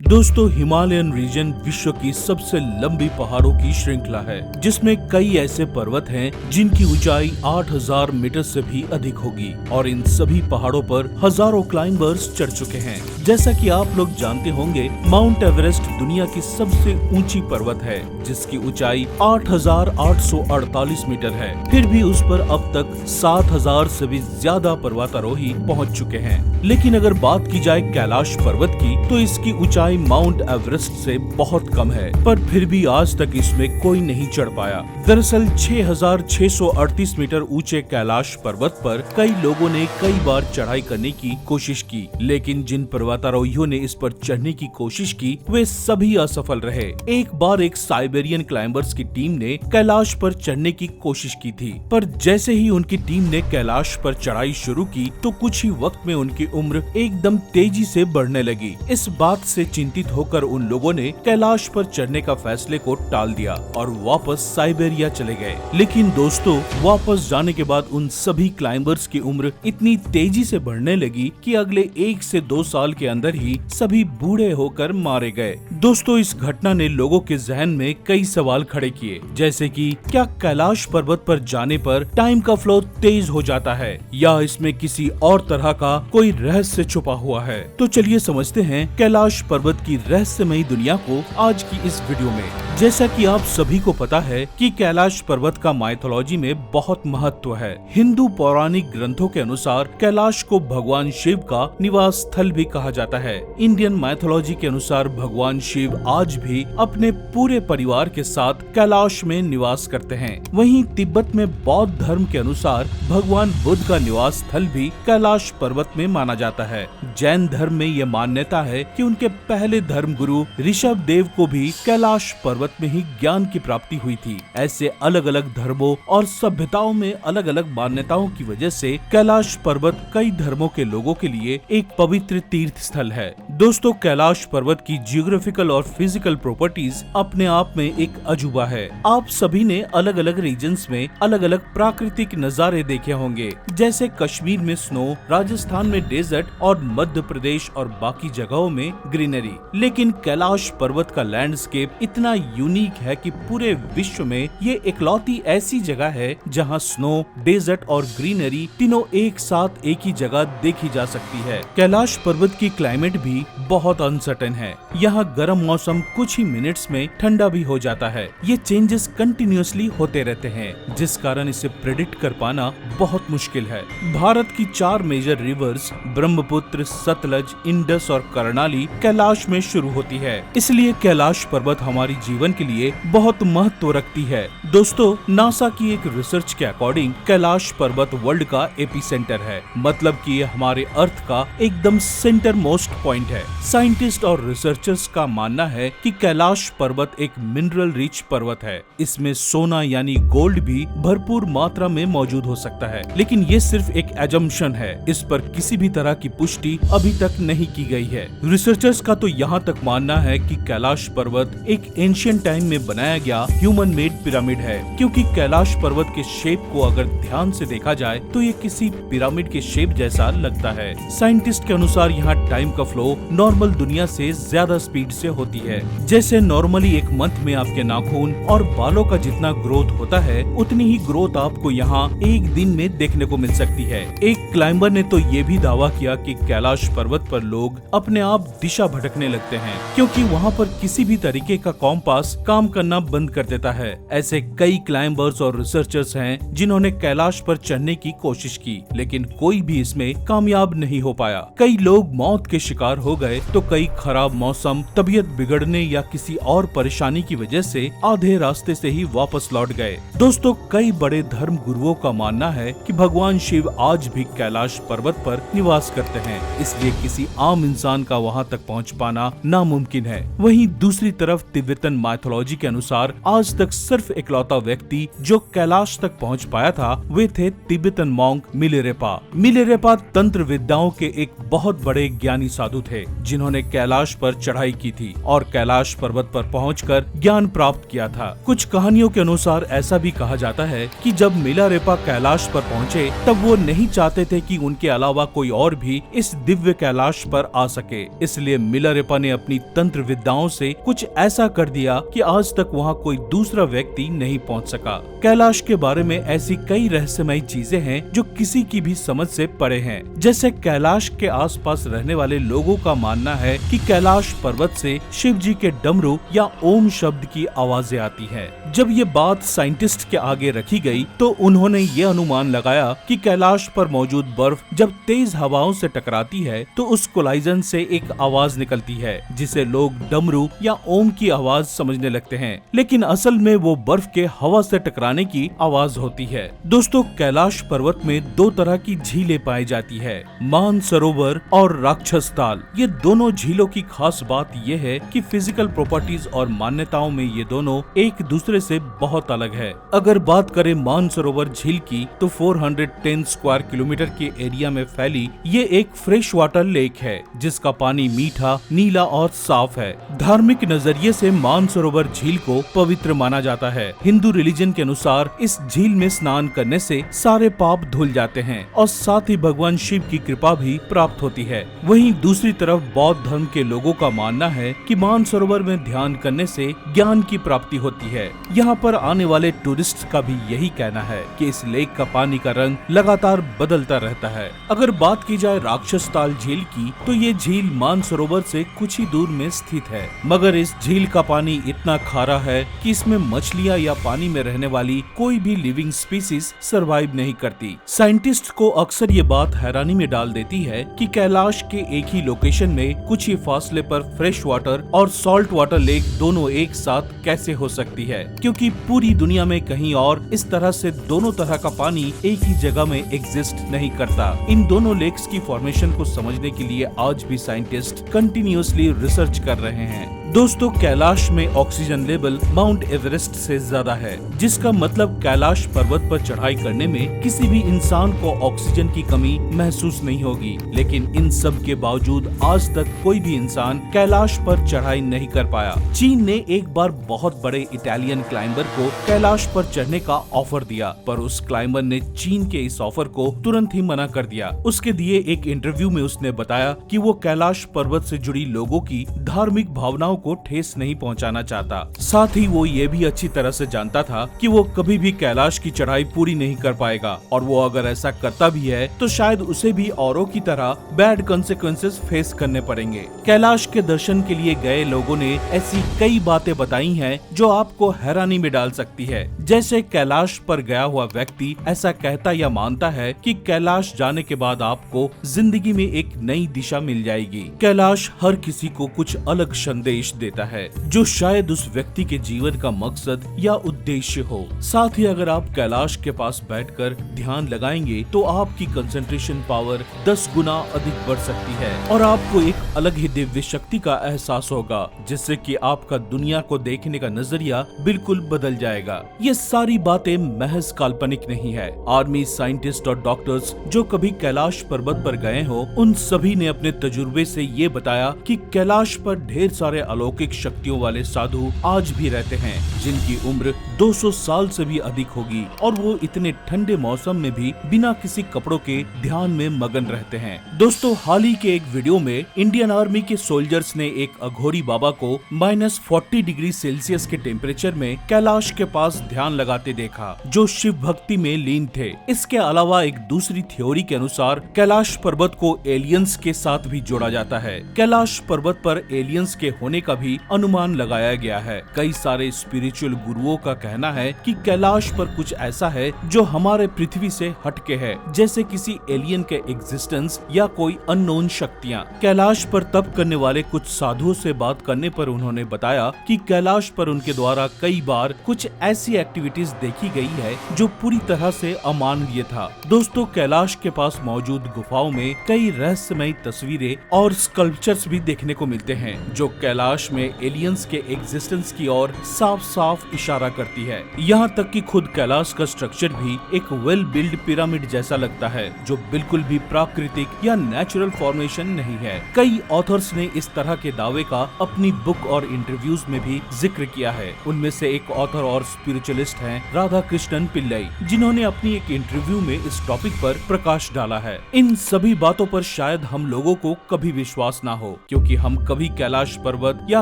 दोस्तों, Himalayan reason विश्व की सबसे लंबी पहाड़ों की श्रृंखला है, जिसमें कई ऐसे पर्वत हैं जिनकी ऊंचाई 8000 मीटर से भी अधिक होगी और इन सभी पहाड़ों पर हजारों क्लाइंबर्स चढ़ चुके हैं। जैसा कि आप लोग जानते होंगे, माउंट एवरेस्ट दुनिया की सबसे ऊंची पर्वत है, जिसकी ऊंचाई 8848 मीटर है। फिर भी उस पर अब तक 7000 से भी ज्यादा पर्वतारोही पहुंच चुके हैं। लेकिन अगर बात की जाए कैलाश पर्वत की, तो इसकी ऊंचाई माउंट एवरेस्ट से बहुत कम है, पर फिर भी आज तक इसमें कोई नहीं चढ़ पाया। दरअसल 6638 मीटर ऊंचे कैलाश पर्वत पर कई लोगों ने कई बार चढ़ाई करने की कोशिश की, लेकिन जिन पर्वतारोहियों ने इस पर चढ़ने की कोशिश की वे सभी असफल रहे। एक बार एक साइबेरियन क्लाइंबर्स की टीम ने कैलाश पर चढ़ने की कोशिश की थी, पर जैसे ही उनकी टीम ने कैलाश पर चढ़ाई शुरू की तो कुछ ही वक्त में उनकी उम्र एकदम तेजी से बढ़ने लगी। इस बात से चिंतित होकर उन लोगों ने कैलाश पर चढ़ने का फैसले को टाल दिया और वापस साइबेरिया चले गए। लेकिन दोस्तों, वापस जाने के बाद उन सभी क्लाइंबर्स की उम्र इतनी तेजी से बढ़ने लगी कि अगले 1 से 2 साल के अंदर ही सभी बूढ़े होकर मारे गए। दोस्तों, इस घटना ने लोगों के जहन में कई सवाल खड़े किए, जैसे कि क्या कैलाश पर्वत पर जाने पर टाइम का फ्लो तेज हो जाता है या इसमें किसी और तरह का कोई रहस्य छुपा हुआ है। तो चलिए समझते हैं कैलाश पर्वत की रहस्यमयी दुनिया को आज की इस वीडियो में। जैसा कि आप सभी को पता है कि कैलाश पर्वत का माइथोलॉजी में बहुत महत्व है। हिंदू पौराणिक ग्रंथों के अनुसार कैलाश को भगवान शिव का निवास स्थल भी कहा जाता है। इंडियन माइथोलॉजी के अनुसार भगवान शिव आज भी अपने पूरे परिवार के साथ कैलाश में निवास करते हैं। वहीं तिब्बत में बौद्ध धर्म के अनुसार भगवान बुद्ध का निवास स्थल भी कैलाश पर्वत में माना जाता है। जैन धर्म में ये मान्यता है कि उनके पहले धर्म गुरु ऋषभ देव को भी कैलाश पर्वत में ही ज्ञान की प्राप्ति हुई थी। ऐसे अलग अलग धर्मों और सभ्यताओं में अलग अलग मान्यताओं की वजह से कैलाश पर्वत कई धर्मों के लोगों के लिए एक पवित्र तीर्थ स्थल है। दोस्तों, कैलाश पर्वत की जियोग्राफिकल और फिजिकल प्रॉपर्टीज अपने आप में एक अजूबा है। आप सभी ने अलग अलग रीजन्स में अलग अलग प्राकृतिक नजारे देखे होंगे, जैसे कश्मीर में स्नो, राजस्थान में डेजर्ट और मध्य प्रदेश और बाकी जगहों में ग्रीनरी। लेकिन कैलाश पर्वत का लैंडस्केप इतना यूनिक है कि पूरे विश्व में ये इकलौती ऐसी जगह है जहां स्नो, डेजर्ट और ग्रीनरी तीनों एक साथ एक ही जगह देखी जा सकती है। कैलाश पर्वत की क्लाइमेट भी बहुत अनसर्टेन है। यहाँ गर्म मौसम कुछ ही मिनट्स में ठंडा भी हो जाता है। ये चेंजेस कंटिन्यूअसली होते रहते हैं, जिस कारण इसे प्रेडिक्ट कर पाना बहुत मुश्किल है। भारत की 4 major rivers Brahmaputra, Sutlej, Indus और कर्णाली कैलाश में शुरू होती है। इसलिए कैलाश पर्वत हमारी जीवन के लिए बहुत महत्व रखती है। दोस्तों, नासा की एक रिसर्च के अकॉर्डिंग कैलाश पर्वत वर्ल्ड का एपिसेंटर है, मतलब कि ये हमारे अर्थ का एकदम सेंटर मोस्ट पॉइंट है। साइंटिस्ट और रिसर्चर्स का मानना है कि कैलाश पर्वत एक मिनरल रिच पर्वत है। इसमें सोना यानी गोल्ड भी भरपूर मात्रा में मौजूद हो सकता है, लेकिन ये सिर्फ एक एजम्पशन है। इस पर किसी भी तरह की पुष्टि अभी तक नहीं की गई है। रिसर्चर्स का तो यहाँ तक मानना है कि कैलाश पर्वत एक एंशिएंट टाइम में बनाया गया ह्यूमन मेड पिरामिड है, क्योंकि कैलाश पर्वत के शेप को अगर ध्यान से देखा जाए तो ये किसी पिरामिड के शेप जैसा लगता है। साइंटिस्ट के अनुसार यहाँ टाइम का फ्लो नॉर्मल दुनिया से ज्यादा स्पीड से होती है। जैसे नॉर्मली एक मंथ में आपके नाखून और बालों का जितना ग्रोथ होता है, उतनी ही ग्रोथ आपको यहाँ एक दिन में देखने को मिल सकती है। एक क्लाइंबर ने तो ये भी दावा किया कि कैलाश पर्वत पर लोग अपने आप दिशा भटकने लगते हैं, क्योंकि वहाँ पर किसी भी तरीके का कॉम्पास काम करना बंद कर देता है। ऐसे कई क्लाइंबर्स और रिसर्चर्स हैं जिन्होंने कैलाश पर चढ़ने की कोशिश की, लेकिन कोई भी इसमें कामयाब नहीं हो पाया। कई लोग मौत के शिकार हो गए तो कई खराब मौसम, तबीयत बिगड़ने या किसी और परेशानी की वजह से आधे रास्ते से ही वापस लौट गए। दोस्तों, कई बड़े धर्म गुरुओं का मानना है कि भगवान शिव आज भी कैलाश पर्वत पर निवास करते हैं, इसलिए किसी आम इंसान का वहां तक पहुंच पाना नामुमकिन है। वहीं दूसरी तरफ तिब्बतन माइथोलॉजी के अनुसार आज तक सिर्फ इकलौता व्यक्ति जो कैलाश तक पहुंच पाया था वे थे तिब्बतन मॉन्क मिलेरेपा। मिलेरेपा तंत्र विद्याओं के एक बहुत बड़े ज्ञानी साधु थे जिन्होंने कैलाश पर चढ़ाई की थी और कैलाश पर्वत पर पहुंचकर ज्ञान प्राप्त किया था। कुछ कहानियों के अनुसार ऐसा भी कहा जाता है कि जब मिलेरेपा कैलाश पर पहुंचे तब वो नहीं चाहते थे कि उनके अलावा कोई और भी इस दिव्य कैलाश पर आ सके, इसलिए मिलेरेपा ने अपनी तंत्र विद्याओं से कुछ ऐसा कर दिया कि आज तक वहाँ कोई दूसरा व्यक्ति नहीं पहुँच सका। कैलाश के बारे में ऐसी कई रहस्यमयी चीजें हैं जो किसी की भी समझ से परे हैं। जैसे कैलाश के आसपास रहने वाले लोगों का मानना है कि कैलाश पर्वत से शिव जी के डमरू या ओम शब्द की आवाजें आती हैं। जब ये बात साइंटिस्ट के आगे रखी गई तो उन्होंने ये अनुमान लगाया कि कैलाश पर मौजूद बर्फ जब तेज हवाओं से टकराती है तो उस कोलाइजन से एक आवाज निकलती है जिसे लोग डमरू या ओम की आवाज समझने लगते हैं, लेकिन असल में वो बर्फ के हवा से टकराने की आवाज होती है। दोस्तों, कैलाश पर्वत में दो तरह की झीलें पाई जाती है, मानसरोवर और राक्षस ताल। ये दोनों झीलों की खास बात ये है कि फिजिकल प्रॉपर्टीज और मान्यताओं में ये दोनों एक दूसरे से बहुत अलग है। अगर बात करें मानसरोवर झील की तो 410 स्क्वायर किलोमीटर के एरिया में फैली ये एक फ्रेश वाटर लेक है जिसका पानी मीठा, नीला और साफ है। धार्मिक नजरिए से मानसरोवर झील को पवित्र माना जाता है। हिंदू रिलीजन के अनुसार इस झील में स्नान करने से सारे पाप धुल जाते हैं और साथ ही भगवान शिव की कृपा भी प्राप्त होती है। वहीं दूसरी तरफ बौद्ध धर्म के लोगों का मानना है कि मानसरोवर में ध्यान करने से ज्ञान की प्राप्ति होती है। यहाँ पर आने वाले टूरिस्ट का भी यही कहना है कि इस लेक का पानी का रंग लगातार बदलता रहता है। अगर बात की जाए राक्षस ताल झील की तो ये झील मानसरोवर से कुछ ही दूर में स्थित है, मगर इस झील का पानी इतना खारा है कि इसमें मछलियाँ या पानी में रहने वाली कोई भी लिविंग स्पीसीज सर्वाइव नहीं करती। साइंटिस्ट को अक्सर ये बात हैरानी में डाल देती है कि कैलाश के एक ही लोकेशन में कुछ ही फासले पर फ्रेश वाटर और सॉल्ट वाटर लेक दोनों एक साथ कैसे हो सकती है, क्योंकि पूरी दुनिया में कहीं और इस तरह से दोनों तरह का पानी एक ही जगह में एग्जिस्ट नहीं करता। इन दोनों लेक्स की फॉर्मेशन को समझने के लिए आज भी साइंटिस्ट कंटिन्यूअसली रिसर्च कर रहे हैं। दोस्तों, कैलाश में ऑक्सीजन लेवल माउंट एवरेस्ट से ज्यादा है, जिसका मतलब कैलाश पर्वत पर चढ़ाई करने में किसी भी इंसान को ऑक्सीजन की कमी महसूस नहीं होगी। लेकिन इन सब के बावजूद आज तक कोई भी इंसान कैलाश पर चढ़ाई नहीं कर पाया। चीन ने एक बार बहुत बड़े इटालियन क्लाइंबर को कैलाश पर चढ़ने का ऑफर दिया, पर उस क्लाइंबर ने चीन के इस ऑफर को तुरंत ही मना कर दिया। उसके दिए एक इंटरव्यू में उसने बताया कि वो कैलाश पर्वत से जुड़ी लोगों की धार्मिक भावनाओं को ठेस नहीं पहुंचाना चाहता। साथ ही वो ये भी अच्छी तरह से जानता था कि वो कभी भी कैलाश की चढ़ाई पूरी नहीं कर पाएगा, और वो अगर ऐसा करता भी है तो शायद उसे भी औरों की तरह बैड कॉन्सिक्वेंसेस फेस करने पड़ेंगे। कैलाश के दर्शन के लिए गए लोगों ने ऐसी कई बातें बताई हैं जो आपको हैरानी में डाल सकती है। जैसे कैलाश पर गया हुआ व्यक्ति ऐसा कहता या मानता है कि कैलाश जाने के बाद आपको जिंदगी में एक नई दिशा मिल जाएगी। कैलाश हर किसी को कुछ अलग संदेश देता है जो शायद उस व्यक्ति के जीवन का मकसद या उद्देश्य हो। साथ ही अगर आप कैलाश के पास बैठकर ध्यान लगाएंगे तो आपकी कंसंट्रेशन पावर 10 गुना अधिक बढ़ सकती है और आपको एक अलग ही दिव्य शक्ति का एहसास होगा, जिससे कि आपका दुनिया को देखने का नजरिया बिल्कुल बदल जाएगा। ये सारी बातें महज काल्पनिक नहीं है। आर्मी, साइंटिस्ट और डॉक्टर्स जो कभी कैलाश पर्वत पर गए हो, उन सभी ने अपने तजुर्बे से ये बताया कि कैलाश पर ढेर सारे अलौकिक शक्तियों वाले साधु आज भी रहते हैं, जिनकी उम्र 200 साल से भी अधिक होगी, और वो इतने ठंडे मौसम में भी बिना किसी कपड़ों के ध्यान में मगन रहते हैं। दोस्तों, हाल ही के एक वीडियो में इंडियन आर्मी के सोल्जर्स ने एक अघोरी बाबा को -40 डिग्री सेल्सियस के टेम्परेचर में कैलाश के पास ध्यान लगाते देखा, जो शिव भक्ति में लीन थे। इसके अलावा एक दूसरी थ्योरी के अनुसार कैलाश पर्वत को एलियंस के साथ भी जोड़ा जाता है। कैलाश पर्वत पर एलियंस के होने का भी अनुमान लगाया गया है। कई सारे स्पिरिचुअल गुरुओं का कहना है कि कैलाश पर कुछ ऐसा है जो हमारे पृथ्वी से हटके है, जैसे किसी एलियन के एग्जिस्टेंस या कोई अननोन शक्तियाँ। कैलाश पर तप करने वाले कुछ साधुओं से बात करने पर उन्होंने बताया कि कैलाश पर उनके द्वारा कई बार कुछ ऐसी एक्टिविटीज देखी गई है जो पूरी तरह से अमानवीय था। दोस्तों, कैलाश के पास मौजूद गुफाओं में कई रहस्यमयी तस्वीरें और स्कल्पचर्स भी देखने को मिलते हैं, जो कैलाश कैलाश में एलियंस के एग्जिस्टेंस की ओर साफ साफ इशारा करती है। यहाँ तक कि खुद कैलाश का स्ट्रक्चर भी एक वेल बिल्ड पिरामिड जैसा लगता है, जो बिल्कुल भी प्राकृतिक या नेचुरल फॉर्मेशन नहीं है। कई ऑथर्स ने इस तरह के दावे का अपनी बुक और इंटरव्यूज में भी जिक्र किया है। उनमें से एक ऑथर और स्पिरिचुअलिस्ट हैं राधा कृष्णन पिल्लई, जिन्होंने अपनी एक इंटरव्यू में इस टॉपिक पर प्रकाश डाला है। इन सभी बातों पर शायद हम लोगों को कभी विश्वास ना हो, क्योंकि हम कभी कैलाश पर्वत या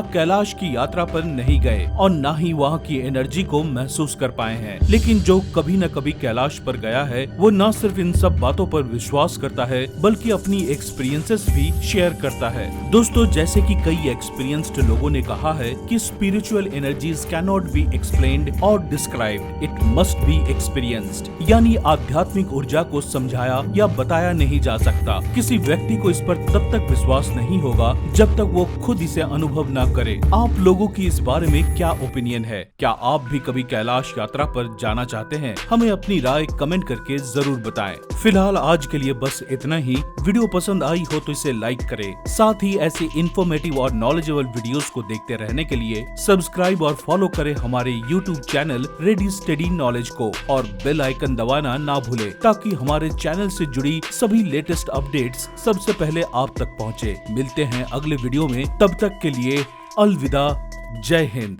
कैलाश की यात्रा पर नहीं गए और न ही वहाँ की एनर्जी को महसूस कर पाए हैं। लेकिन जो कभी न कभी कैलाश पर गया है, वो न सिर्फ इन सब बातों पर विश्वास करता है, बल्कि अपनी एक्सपीरियंसेस भी शेयर करता है। दोस्तों, जैसे कि कई एक्सपीरियंस्ड लोगों ने कहा है कि spiritual energies can not be explained और described, it must be experienced. यानी आध्यात्मिक ऊर्जा को समझाया या बताया नहीं जा सकता। किसी व्यक्ति को इस पर तब तक विश्वास नहीं होगा जब तक वो खुद इसे अनुभव न करे। आप लोगों की इस बारे में क्या ओपिनियन है? क्या आप भी कभी कैलाश यात्रा पर जाना चाहते हैं? हमें अपनी राय कमेंट करके जरूर बताएं। फिलहाल आज के लिए बस इतना ही। वीडियो पसंद आई हो तो इसे लाइक करें। साथ ही ऐसे इन्फॉर्मेटिव और नॉलेजेबल वीडियोस को देखते रहने के लिए सब्सक्राइब और फॉलो करें हमारे YouTube channel ready steady knowledge को, और बेल आइकन दबाना ना भूले, ताकि हमारे चैनल से जुड़ी सभी लेटेस्ट अपडेट्स सबसे पहले आप तक पहुंचे। मिलते हैं अगले वीडियो में, तब तक के लिए अलविदा। जय हिंद।